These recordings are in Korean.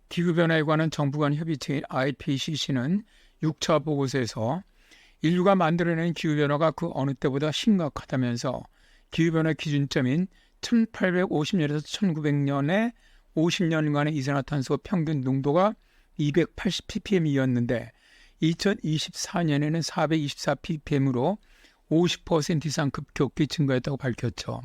기후변화에 관한 정부 간 협의체인 IPCC는 6차 보고서에서 인류가 만들어낸 기후변화가 그 어느 때보다 심각하다면서 기후변화 기준점인 1850년에서 1900년의 50년간의 이산화탄소 평균 농도가 280ppm이었는데 2024년에는 424ppm으로 50% 이상 급격히 증가했다고 밝혔죠.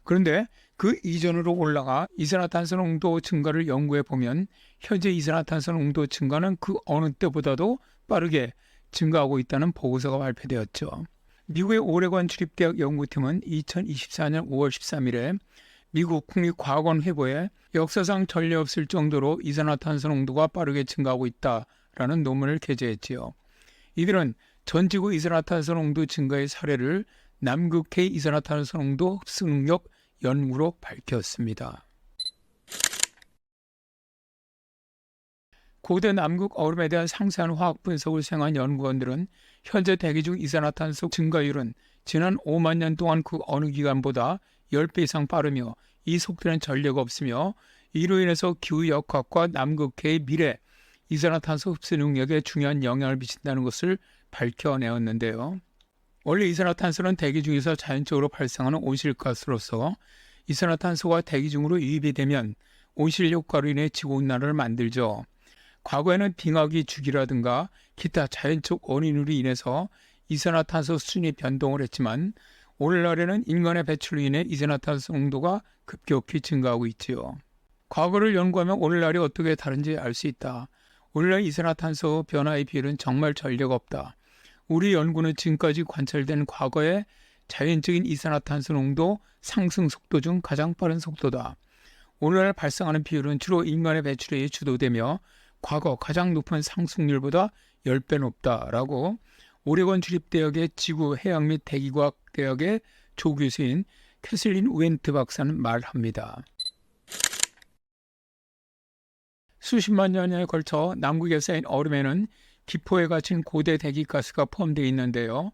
그런데 그 이전으로 올라가 이산화탄소 농도 증가를 연구해 보면 현재 이산화탄소 농도 증가는 그 어느 때보다도 빠르게 증가하고 있다는 보고서가 발표되었죠. 미국의 오레곤 주립대학 연구팀은 2024년 5월 13일에 미국 국립과학원 회보에 역사상 전례 없을 정도로 이산화탄소 농도가 빠르게 증가하고 있다라는 논문을 게재했지요. 이들은 전지구 이산화탄소 농도 증가의 사례를 남극해 이산화탄소 농도 흡수 능력 연구로 밝혔습니다. 고대 남극 얼음에 대한 상세한 화학 분석을 수행한 연구원들은 현재 대기 중 이산화탄소 증가율은 지난 5만 년 동안 그 어느 기간보다 10배 이상 빠르며 이 속도는 전례가 없으며 이로 인해서 기후 역학과 남극해의 미래 이산화탄소 흡수 능력에 중요한 영향을 미친다는 것을 밝혀내었는데요. 원래 이산화탄소는 대기 중에서 자연적으로 발생하는 온실가스로서 이산화탄소가 대기 중으로 유입이 되면 온실 효과로 인해 지구온난화를 만들죠. 과거에는 빙하기 주기라든가 기타 자연적 원인으로 인해서 이산화탄소 수준이 변동을 했지만 오늘날에는 인간의 배출로 인해 이산화탄소 농도가 급격히 증가하고 있지요. 과거를 연구하면 오늘날이 어떻게 다른지 알 수 있다. 오늘날 이산화탄소 변화의 비율은 정말 전례가 없다. 우리 연구는 지금까지 관찰된 과거의 자연적인 이산화탄소 농도 상승 속도 중 가장 빠른 속도다. 오늘날 발생하는 비율은 주로 인간의 배출에 의해 주도되며 과거 가장 높은 상승률보다 10배 높다라고 오레곤 주립대학의 지구 해양 및 대기과학 대학의 조교수인 캐슬린 우엔트 박사는 말합니다. 수십만 년에 걸쳐 남극에 쌓인 얼음에는 기포에 갇힌 고대 대기가스가 포함되어 있는데요.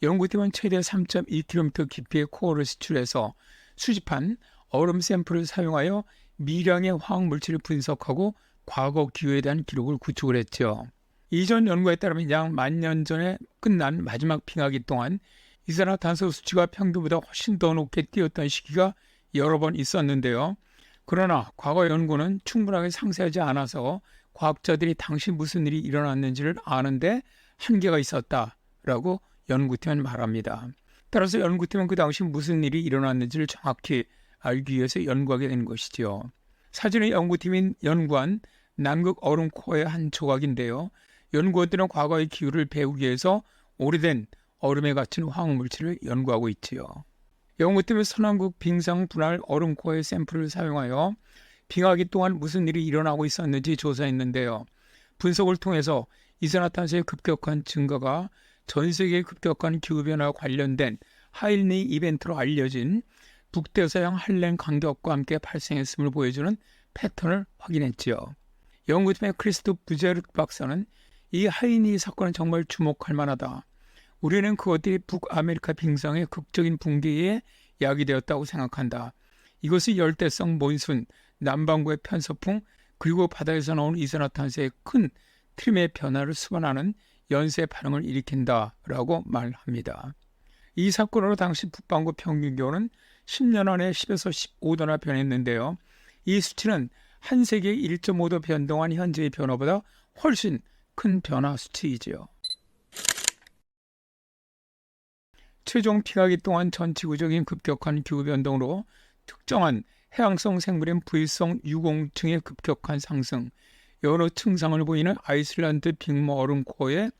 연구팀은 최대 3.2km 깊이의 코어를 시출해서 수집한 얼음 샘플을 사용하여 미량의 화학물질을 분석하고 과거 기후에 대한 기록을 구축을 했죠. 이전 연구에 따르면 약 10,000년 전에 끝난 마지막 빙하기 동안 이산화탄소 수치가 평균보다 훨씬 더 높게 뛰었던 시기가 여러 번 있었는데요. 그러나 과거 연구는 충분하게 상세하지 않아서 과학자들이 당시 무슨 일이 일어났는지를 아는데 한계가 있었다라고 연구팀은 말합니다. 따라서 연구팀은 그 당시 무슨 일이 일어났는지를 정확히 알기 위해서 연구하게 된 것이지요. 사진의 연구팀이 연구한 남극 얼음 코어의 한 조각인데요. 연구원들은 과거의 기후를 배우기 위해서 오래된 얼음에 갇힌 화학물질을 연구하고 있지요. 연구팀은 서남극 빙상 분할 얼음 코어의 샘플을 사용하여 빙하기 동안 무슨 일이 일어나고 있었는지 조사했는데요. 분석을 통해서 이산화탄소의 급격한 증가가 전 세계의 급격한 기후변화와 관련된 하일리 이벤트로 알려진 북대서양 한랭 간격과 함께 발생했음을 보여주는 패턴을 확인했지요. 연구팀의 크리스토프 부제르트 박사는 이 하일리 사건은 정말 주목할 만하다. 우리는 그것들이 북아메리카 빙상의 극적인 붕괴에 야기되었다고 생각한다. 이것이 열대성 몬순, 남반구의 편서풍, 그리고 바다에서 나오는 이산화탄소의 큰 트림의 변화를 수반하는 연쇄 반응을 일으킨다라고 말합니다. 이 사건으로 당시 북반구 평균 기온은 10년 안에 10에서 15도나 변했는데요. 이 수치는 한 세기에 1.5도 변동한 현재의 변화보다 훨씬 큰 변화 수치이지요. 최종 빙하기 동안 전 지구적인 급격한 기후변동으로 특정한 해양성 생물인 부위성 유공층의 급격한 상승, 여러 증상을 보이는 아이슬란드 빙모 얼음 코어의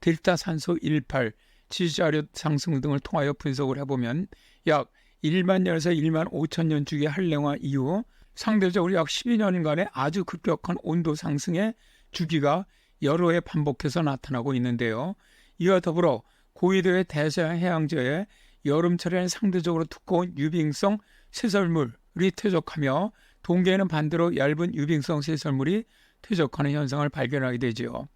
델타 산소 18, 지지자료 상승 등을 통하여 분석을 해보면 약 1만 년에서 1만 5천 년 주기의 한랭화 이후 상대적으로 약 12년간의 아주 급격한 온도 상승의 주기가 여러 해 반복해서 나타나고 있는데요. 이와 더불어 고위도의 대서양 해양저에 여름철에는 상대적으로 두꺼운 유빙성 쇠설물이 퇴적하며 동계에는 반대로 얇은 유빙성 쇠설물이 퇴적하는 현상을 발견하게 되지요.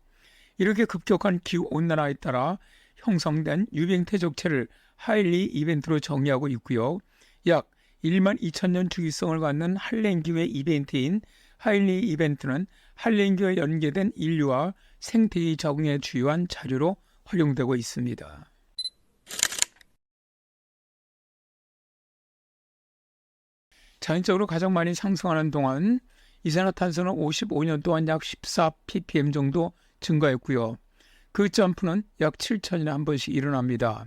이렇게 급격한 기후온난화에 따라 형성된 유빙 퇴적체를 하일리 이벤트로 정의하고 있고요. 약 1만 2천 년 주기성을 갖는 한랭기후의 이벤트인 하일리 이벤트는 한랭교에 연계된 인류와 생태계 적응에 주요한 자료로 활용되고 있습니다. 자연적으로 가장 많이 상승하는 동안 이산화탄소는 55년 동안 약 14ppm 정도 증가했고요. 그 점프는 약 7천년에 한 번씩 일어납니다.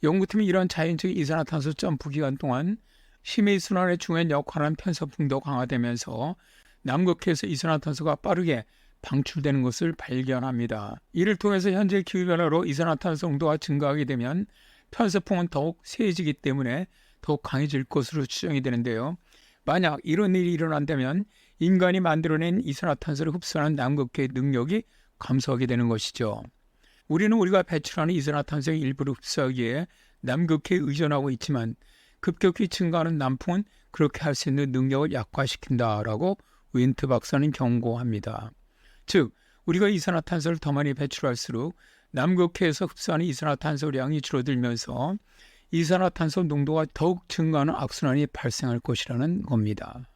연구팀이 이런 자연적 이산화탄소 점프 기간 동안 심해순환에 중요한 역할을 편서풍도 강화되면서 남극해에서 이산화탄소가 빠르게 방출되는 것을 발견합니다. 이를 통해서 현재 기후변화로 이산화탄소 농도가 증가하게 되면 편서풍은 더욱 세해지기 때문에 더욱 강해질 것으로 추정이 되는데요. 만약 이런 일이 일어난다면 인간이 만들어낸 이산화탄소를 흡수하는 남극해의 능력이 감소하게 되는 것이죠. 우리는 우리가 배출하는 이산화탄소의 일부를 흡수하기에 남극해에 의존하고 있지만 급격히 증가하는 남풍은 그렇게 할 수 있는 능력을 약화시킨다라고 윈트 박사는 경고합니다. 즉, 우리가 이산화탄소를 더 많이 배출할수록 남극해에서 흡수하는 이산화탄소량이 줄어들면서 이산화탄소 농도가 더욱 증가하는 악순환이 발생할 것이라는 겁니다.